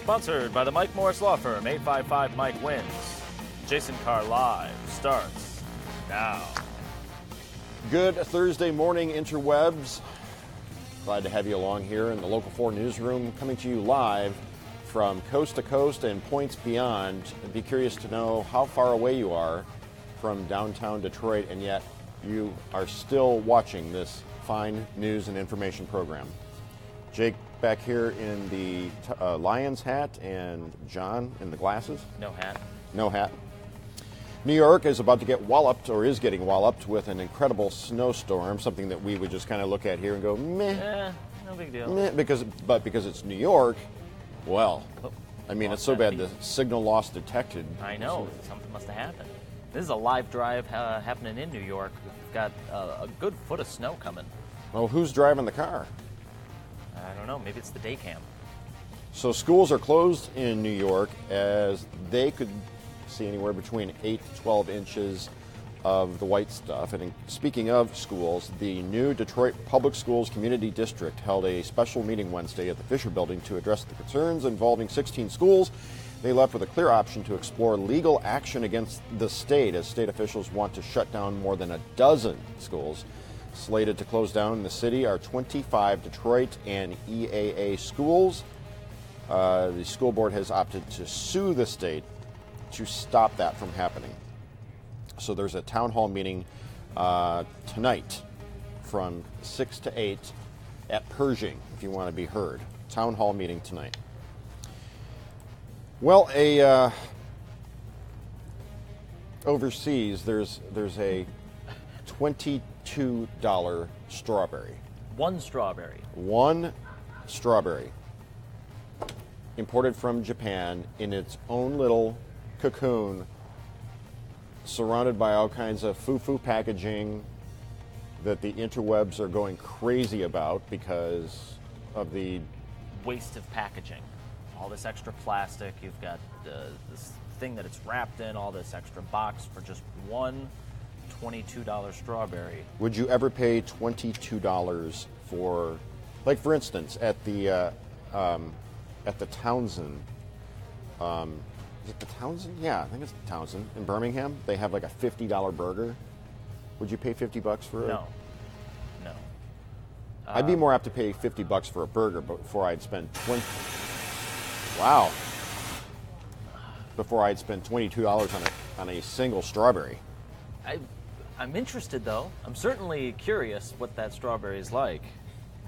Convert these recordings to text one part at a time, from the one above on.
Sponsored by the Mike Morris Law Firm, 855 Mike Wins. Jason Carr Live starts now. Good Thursday morning, interwebs. Glad to have you along here in the Local 4 newsroom, coming to you live from coast to coast and points beyond. I'd be curious to know how far away you are from downtown Detroit, and yet you are still watching this fine news and information program. Jake back here in the Lions hat, and John in the glasses. No hat. No hat. New York is about to get walloped, or is getting walloped, with an incredible snowstorm, something that we would just kind of look at here and go, meh. No big deal. Meh, because it's New York, well, I mean, it's so bad the signal loss detected. I know. Something must have happened. This is a live drive happening in New York. We've got a good foot of snow coming. Well, who's driving the car? I don't know. Maybe it's the day cam. So schools are closed in New York, as they could see anywhere between 8 to 12 inches of the white stuff. And speaking of schools, the new Detroit Public Schools Community District held a special meeting Wednesday at the Fisher Building to address the concerns involving 16 schools. They left with a clear option to explore legal action against the state, as state officials want to shut down more than a dozen schools. Slated to close down in the city are 25 Detroit and EAA schools. The school board has opted to sue the state to stop that from happening. So there's a town hall meeting tonight from 6 to 8 at Pershing, if you want to be heard. Town hall meeting tonight. Well, overseas, there's a $22 strawberry. One strawberry. One strawberry. Imported from Japan in its own little cocoon, surrounded by all kinds of foo-foo packaging that the interwebs are going crazy about because of the waste of packaging. All this extra plastic. You've got this thing that it's wrapped in, all this extra box for just one $22 strawberry. Would you ever pay $22 for, like, for instance, at the Townsend? Is it the Townsend? Yeah, I think it's the Townsend in Birmingham. They have like a $50 burger. Would you pay $50 for it? No. I'd be more apt to pay $50 for a burger before I'd spend Wow. Before I'd spend $22 on a single strawberry. I'm interested, though. I'm certainly curious what that strawberry is like.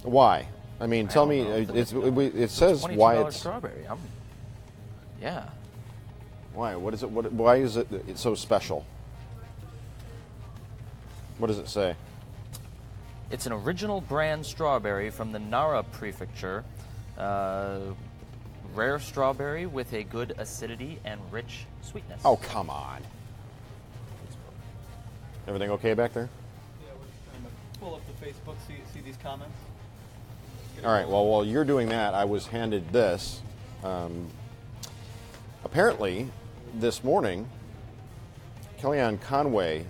Why? I mean, tell me. It says why it's strawberry. Yeah. Why? What is it? Why is it it's so special? What does it say? It's an original brand strawberry from the Nara prefecture. Rare strawberry with a good acidity and rich sweetness. Oh, come on. Everything okay back there? Yeah, we're trying to pull up the Facebook, see these comments. All right, well, while you're doing that, I was handed this. Apparently, this morning, Kellyanne Conway,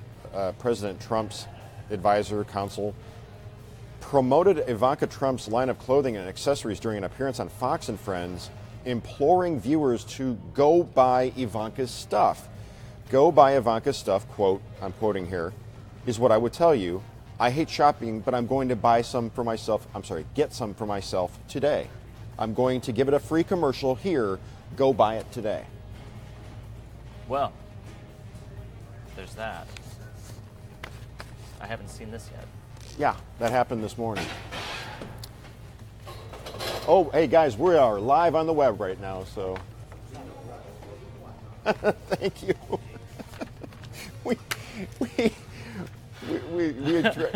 President Trump's advisor, counsel, promoted Ivanka Trump's line of clothing and accessories during an appearance on Fox and Friends, imploring viewers to go buy Ivanka's stuff. Go buy Ivanka's stuff, quote, I'm quoting here, is what I would tell you. I hate shopping, but I'm going to buy some for myself. Get some for myself today. I'm going to give it a free commercial here. Go buy it today. Well, there's that. I haven't seen this yet. Yeah, that happened this morning. Oh, hey guys, we are live on the web right now, so thank you.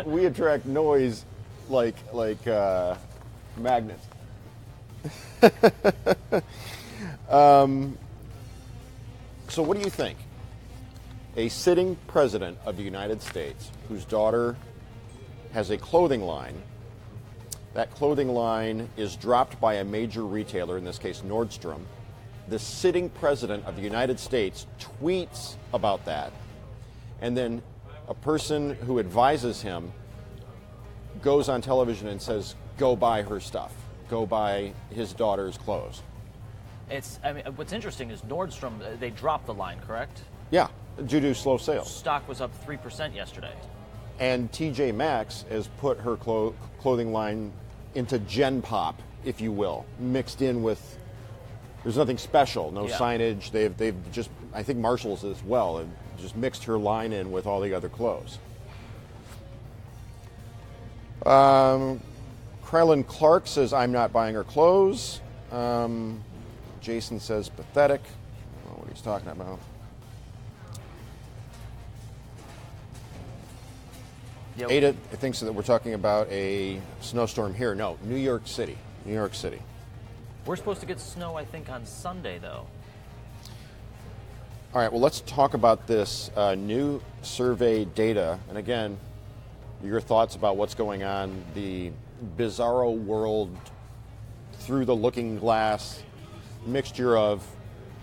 we attract noise like magnets. So what do you think? A sitting president of the United States whose daughter has a clothing line. That clothing line is dropped by a major retailer, in this case Nordstrom. The sitting president of the United States tweets about that, and then a person who advises him goes on television and says, go buy her stuff. Go buy his daughter's clothes. I mean, what's interesting is Nordstrom, they dropped the line, correct? Yeah, due to slow sales. Stock was up 3% yesterday. And TJ Maxx has put her clothing line into Gen Pop, if you will, mixed in with. There's nothing special, no signage. They've just, I think Marshalls as well, have just mixed her line in with all the other clothes. Krylin Clark says, I'm not buying her clothes. Jason says, pathetic. I don't know what he's talking about. Yep. Ada thinks that we're talking about a snowstorm here. No, New York City. New York City. We're supposed to get snow, I think, on Sunday, though. All right, well, let's talk about this new survey data. And again, your thoughts about what's going on, the bizarro world through the looking glass, mixture of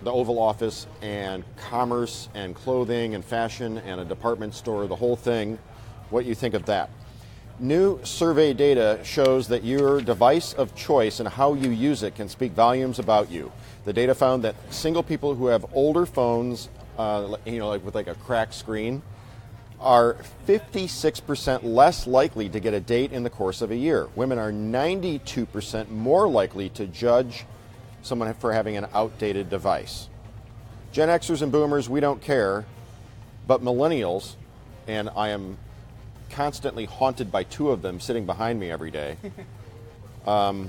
the Oval Office and commerce and clothing and fashion and a department store, the whole thing, what you think of that. New survey data shows that your device of choice and how you use it can speak volumes about you. The data found that single people who have older phones, like with like a cracked screen, are 56% less likely to get a date in the course of a year. Women are 92% more likely to judge someone for having an outdated device. Gen Xers and Boomers, we don't care, but millennials, and I am constantly haunted by two of them sitting behind me every day. Oh,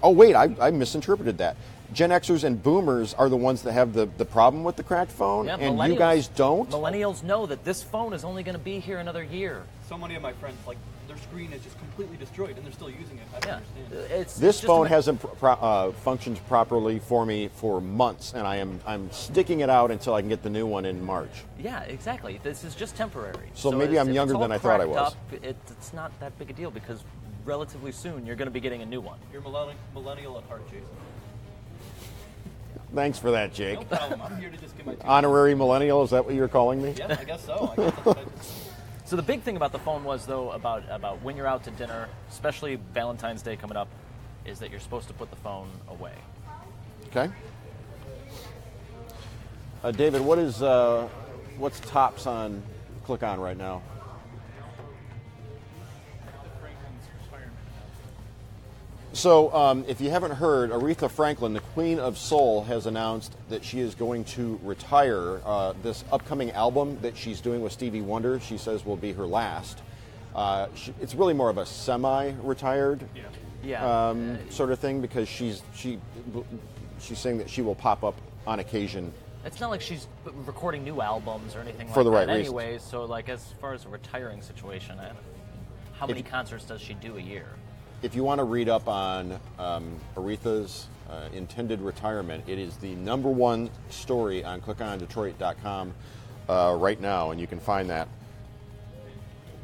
wait, I misinterpreted that. Gen Xers and Boomers are the ones that have the problem with the cracked phone, and you guys don't? Millennials know that this phone is only going to be here another year. So many of my friends, like, their screen is just completely destroyed, and they're still using it. I don't understand. This phone hasn't functioned properly for me for months, and I'm sticking it out until I can get the new one in March. Yeah, exactly. This is just temporary. So maybe I'm younger than I thought I was. It's not that big a deal because relatively soon you're going to be getting a new one. You're millennial at heart, Jason. Thanks for that, Jake. No problem. I'm here to just get my Honorary millennial, is that what you're calling me? Yeah, I guess so. I guess that's what I just... So the big thing about the phone was, though, about when you're out to dinner, especially Valentine's Day coming up, is that you're supposed to put the phone away. Okay. David, what's tops on Click On right now? So, if you haven't heard, Aretha Franklin, the Queen of Soul, has announced that she is going to retire. This upcoming album that she's doing with Stevie Wonder, she says will be her last. It's really more of a semi-retired sort of thing because she's saying that she will pop up on occasion. It's not like she's recording new albums or anything for like the that right anyway. So, like, as far as a retiring situation, how many concerts does she do a year? If you want to read up on Aretha's intended retirement, it is the #1 story on clickondetroit.com right now, and you can find that.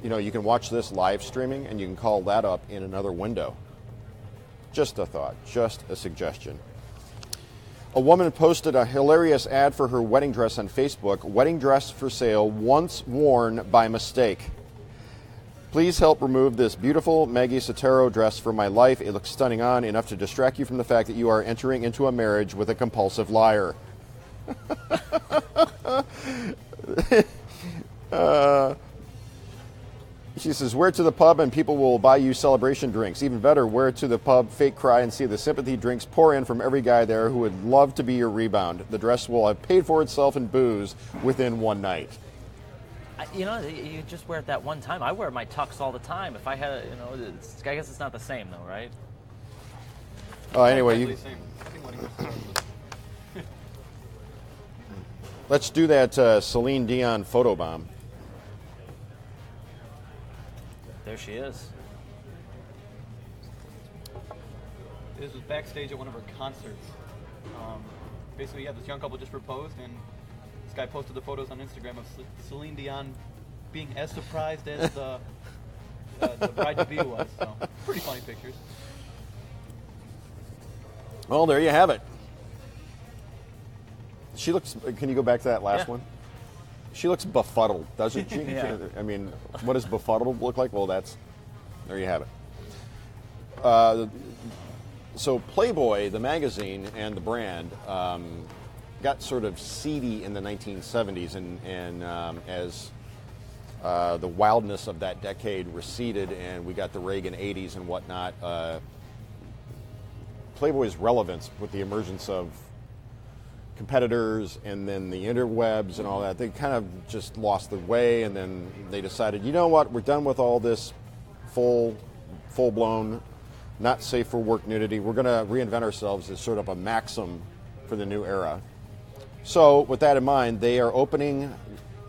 You know, you can watch this live streaming, and you can call that up in another window. Just a thought, just a suggestion. A woman posted a hilarious ad for her wedding dress on Facebook. Wedding dress for sale, once worn by mistake. Please help remove this beautiful Maggie Sotero dress from my life. It looks stunning on, enough to distract you from the fact that you are entering into a marriage with a compulsive liar. She says, wear it to the pub and people will buy you celebration drinks. Even better, wear it to the pub, fake cry, and see the sympathy drinks pour in from every guy there who would love to be your rebound. The dress will have paid for itself in booze within one night. You know, you just wear it that one time. I wear my tux all the time. If I had, I guess it's not the same though, right? Anyway, let's do that Celine Dion photobomb. There she is. This was backstage at one of her concerts. Basically, this young couple just proposed, and this guy posted the photos on Instagram of Celine Dion being as surprised as the bride-to-be was. So, pretty funny pictures. Well, there you have it. She looks. Can you go back to that last one? She looks befuddled, doesn't she? Yeah. I mean, what does befuddled look like? Well, there you have it. So Playboy, the magazine and the brand, got sort of seedy in the 1970s, and as the wildness of that decade receded and we got the Reagan 80s and whatnot, Playboy's relevance with the emergence of competitors and then the interwebs and all that, they kind of just lost their way, and then they decided, you know what, we're done with all this full-blown, not safe for work nudity. We're going to reinvent ourselves as sort of a maxim for the new era. So with that in mind, they are opening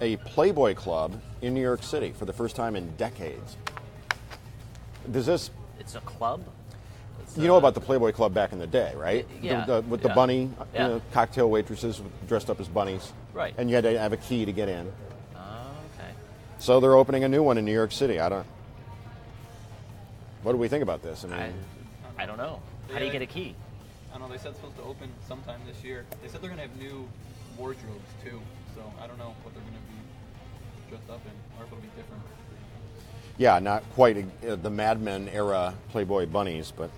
a Playboy club in New York City for the first time in decades. It's a club? You know about the Playboy Club back in the day, right? Yeah. With the bunny, cocktail waitresses dressed up as bunnies. Right. And you had to have a key to get in. Okay. So they're opening a new one in New York City. What do we think about this? I don't know. How do you get a key? I don't know. They said it's supposed to open sometime this year. They said they're going to have new wardrobes, too. So I don't know what they're going to be dressed up in, or if it'll be different. Yeah, not quite the Mad Men era Playboy bunnies, but...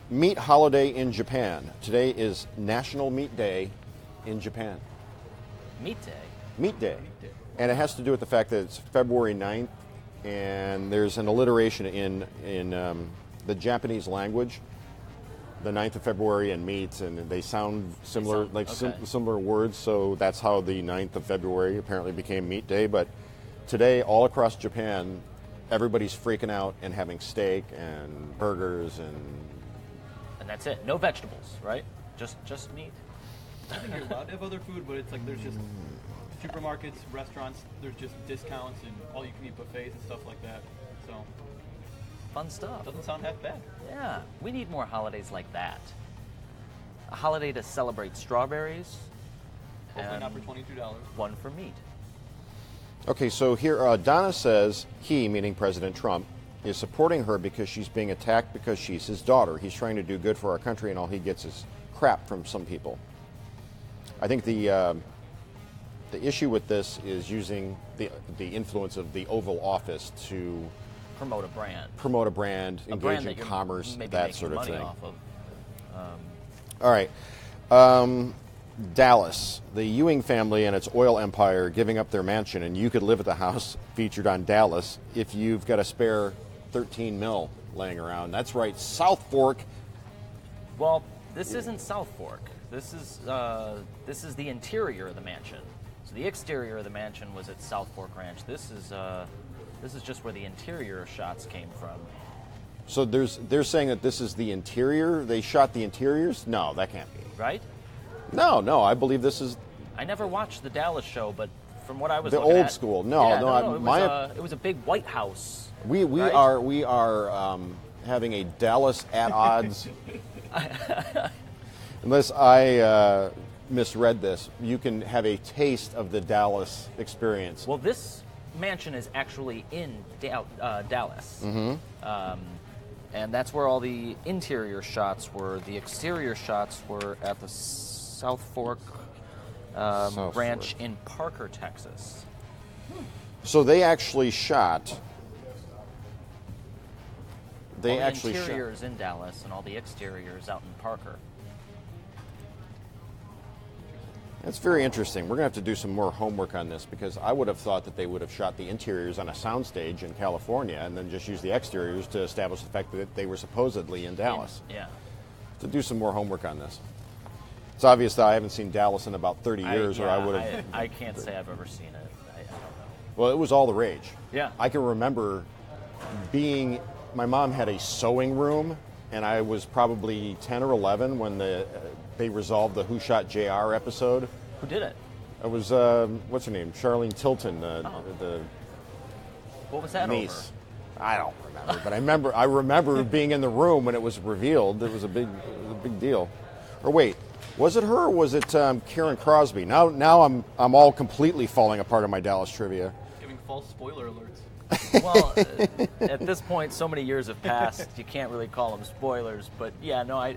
Meat holiday in Japan. Today is National Meat Day in Japan. Meat Day? Meat Day. And it has to do with the fact that it's February 9th, and there's an alliteration in the Japanese language, the 9th of February and meat, and they sound similar, similar words, so that's how the 9th of February apparently became Meat Day. But today, all across Japan, everybody's freaking out and having steak and burgers and that's it. No vegetables, right? Just meat. I think you're allowed to have other food, but it's like there's just supermarkets, restaurants, there's just discounts and all you can eat buffets and stuff like that. So fun stuff. Doesn't sound half bad. Yeah, we need more holidays like that. A holiday to celebrate strawberries. Hopefully not for $22. One for meat. Okay, so here Donna says he, meaning President Trump, is supporting her because she's being attacked because she's his daughter. He's trying to do good for our country, and all he gets is crap from some people. I think the issue with this is using the influence of the Oval Office to promote a brand, engage in commerce, that sort of thing. Off of. All right. Dallas, the Ewing family and its oil empire giving up their mansion, and you could live at the house featured on Dallas if you've got a spare 13 mil laying around. That's right, South Fork. Well, this isn't South Fork. This is the interior of the mansion. So the exterior of the mansion was at South Fork Ranch. This is just where the interior shots came from. So they're saying that this is the interior. They shot the interiors. No, that can't be right. No, I believe this is. I never watched the Dallas show, but from what I was the looking old at, school. It was a big White House. We right? are having a Dallas at odds. Unless I misread this, you can have a taste of the Dallas experience. Well, this mansion is actually in Dallas. Mm-hmm. And that's where all the interior shots were. The exterior shots were at the South Fork Ranch in Parker, Texas. So they actually shot. All the interiors in Dallas and all the exteriors out in Parker. That's very interesting. We're going to have to do some more homework on this because I would have thought that they would have shot the interiors on a soundstage in California and then just use the exteriors to establish the fact that they were supposedly in Dallas. Yeah. To do some more homework on this. It's obvious that I haven't seen Dallas in about 30 years, or I would have. I can't say I've ever seen it. I don't know. Well, it was all the rage. Yeah. I can remember my mom had a sewing room, and I was probably 10 or 11 when they resolved the Who Shot JR episode. Who did it? It was, what's her name? Charlene Tilton, the what was that niece. Over? I don't remember, but I remember being in the room when it was revealed. It was a big deal. Or wait, was it her or was it Karen Crosby? Now I'm all completely falling apart on my Dallas trivia. Giving false spoiler alerts. Well, at this point, so many years have passed, you can't really call them spoilers. But yeah, no,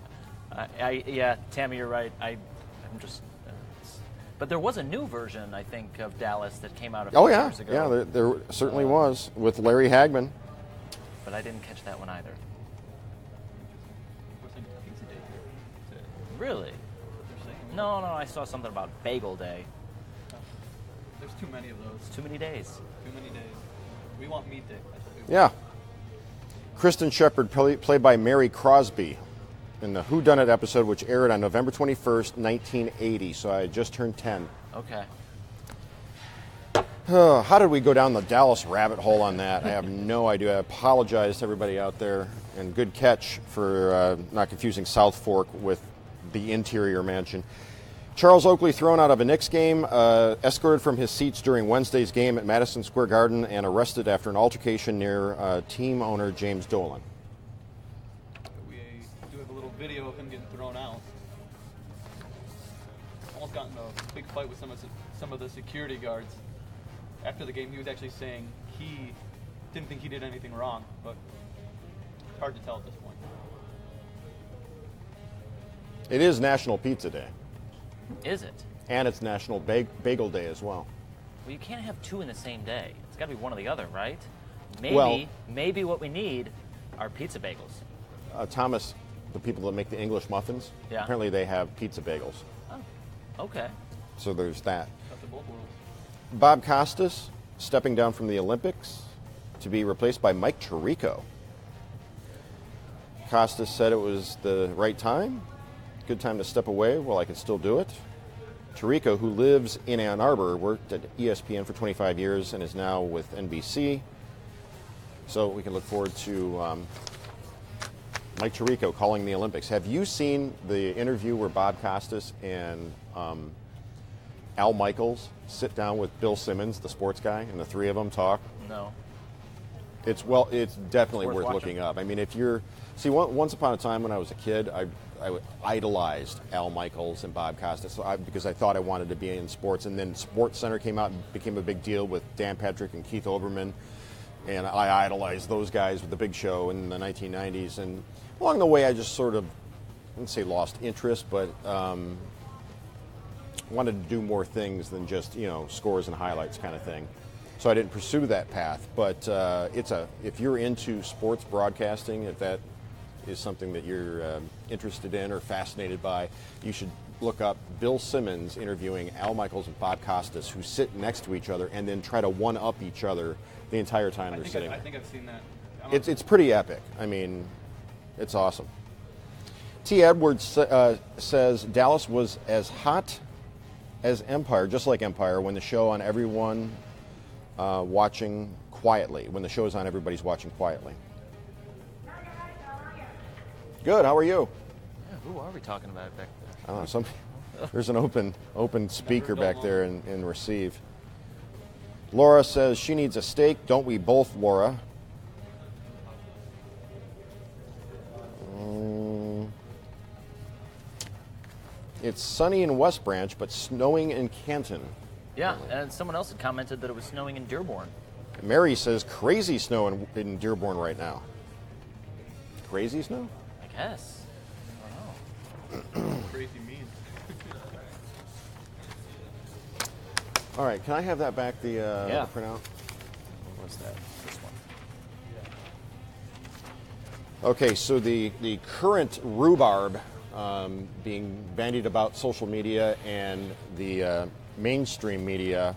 yeah, Tammy, you're right. I'm just. But there was a new version, I think, of Dallas that came out a few years ago. Yeah, there certainly was with Larry Hagman. But I didn't catch that one either. Really? They're saying. No, I saw something about Bagel Day. There's too many of those. It's too many days. Too many days. We want meat day. That's what we want. Yeah. Kristen Shepard, played by Mary Crosby, in the Who Done It episode, which aired on November 21st, 1980. So I had just turned 10. Okay. How did we go down the Dallas rabbit hole on that? I have no idea. I apologize to everybody out there, and good catch for not confusing South Fork with the interior mansion. Charles Oakley thrown out of a Knicks game, escorted from his seats during Wednesday's game at Madison Square Garden, and arrested after an altercation near team owner James Dolan. We do have a little video of him getting thrown out. Almost got in a big fight with some of the security guards. After the game, he was actually saying he didn't think he did anything wrong, but it's hard to tell at this point. It is National Pizza Day, Is it? and it's National Bagel Day as well. Well, you can't have two in the same day. It's got to be one or the other, right? Well- Maybe what we need are pizza bagels. Thomas, the people that make the English muffins, Yeah. apparently they have pizza bagels. Oh, okay. So there's that. Best of both worlds. Bob Costas stepping down from the Olympics to be replaced by Mike Tirico. Costas said it was the right time, good time to step away while I can still do it. Tirico, who lives in Ann Arbor, worked at ESPN for 25 years and is now with NBC. So we can look forward to Mike Tirico calling the Olympics. Have you seen the interview where Bob Costas and Al Michaels sit down with Bill Simmons, the sports guy, and the three of them talk? No. It's definitely Worth worth watching. looking up. I mean, if you're once upon a time when I was a kid, I idolized Al Michaels and Bob Costas because I thought I wanted to be in sports. And then Sports Center came out and became a big deal with Dan Patrick and Keith Olbermann, and I idolized those guys with the Big Show in the 1990s. And along the way, I just sort of, I wouldn't say lost interest, but wanted to do more things than just scores and highlights kind of thing. So I didn't pursue that path. But if you're into sports broadcasting, if that is something that you're interested in or fascinated by, you should look up Bill Simmons interviewing Al Michaels and Bob Costas, who sit next to each other and then try to one-up each other the entire time they're sitting. I think I've seen that. It's pretty epic. I mean, it's awesome. T. Edwards says Dallas was as hot as Empire, just like Empire, when the show on everyone watching quietly. When the show is on, everybody's watching quietly. Good. How are you? Yeah, who are we talking about back there? I don't know. There's an open speaker back there in receive. Laura says she needs a steak. Don't we both, Laura? It's sunny in West Branch, but snowing in Canton. Yeah, and someone else had commented that it was snowing in Dearborn. Mary says crazy snow in Dearborn right now. Crazy snow? I guess. I don't know. Crazy mean. All right, can I have that back, the printout? What's that? This one. Okay, so the current rhubarb being bandied about social media and the mainstream media,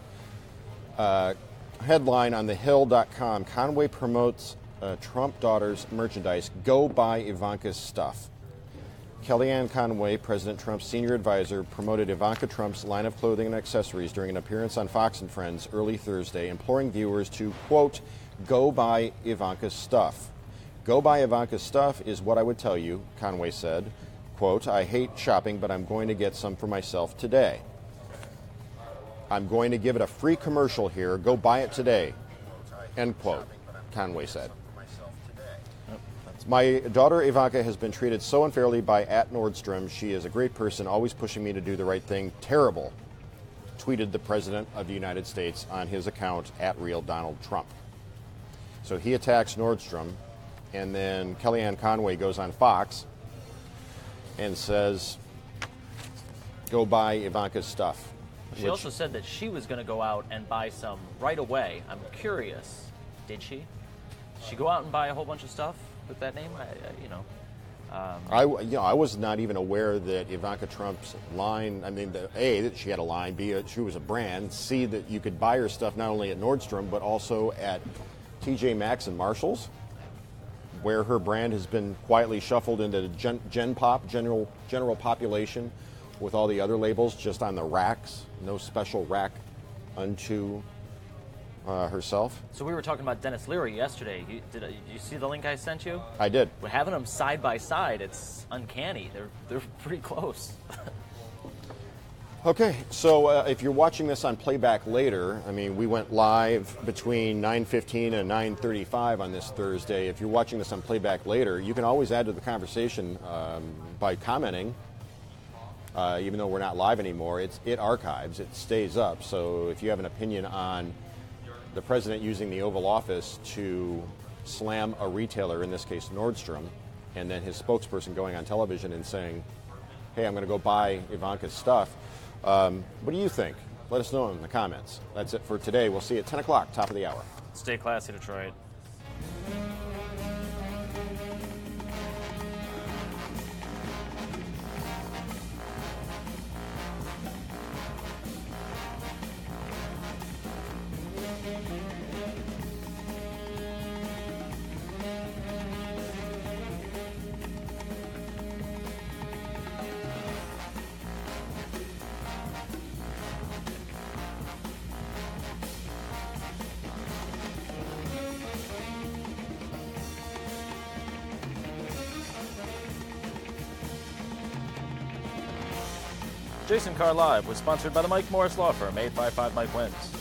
headline on thehill.com, Conway promotes Trump daughter's merchandise, go buy Ivanka's stuff. Kellyanne Conway, President Trump's senior advisor, promoted Ivanka Trump's line of clothing and accessories during an appearance on Fox and Friends early Thursday, imploring viewers to, quote, go buy Ivanka's stuff. Go buy Ivanka's stuff is what I would tell you, Conway said. Quote, I hate shopping, but I'm going to get some for myself today. I'm going to give it a free commercial here. Go buy it today. End quote, Conway said. My daughter Ivanka has been treated so unfairly by at Nordstrom. She is a great person, always pushing me to do the right thing. Terrible, tweeted the President of the United States on his account, @RealDonaldTrump. So he attacks Nordstrom, and then Kellyanne Conway goes on Fox and says, go buy Ivanka's stuff. She also said that she was going to go out and buy some right away. I'm curious, did she? Did she go out and buy a whole bunch of stuff with that name? I was not even aware that Ivanka Trump's line, I mean, A, that she had a line, B, that she was a brand, C, that you could buy her stuff not only at Nordstrom, but also at TJ Maxx and Marshall's, where her brand has been quietly shuffled into the Gen Pop, general population, with all the other labels just on the racks, no special rack unto herself. So we were talking about Dennis Leary yesterday. Did you see the link I sent you? I did. We're having them side by side. It's uncanny. They're pretty close. Okay, so if you're watching this on playback later, I mean, we went live between 9:15 and 9:35 on this Thursday. If you're watching this on playback later, you can always add to the conversation by commenting. Even though we're not live anymore, it archives, it stays up. So if you have an opinion on the president using the Oval Office to slam a retailer, in this case Nordstrom, and then his spokesperson going on television and saying, hey, I'm going to go buy Ivanka's stuff. What do you think? Let us know in the comments. That's it for today. We'll see you at 10 o'clock, top of the hour. Stay classy, Detroit. Jason Carr Live was sponsored by the Mike Morris Law Firm, 855 Mike Wins.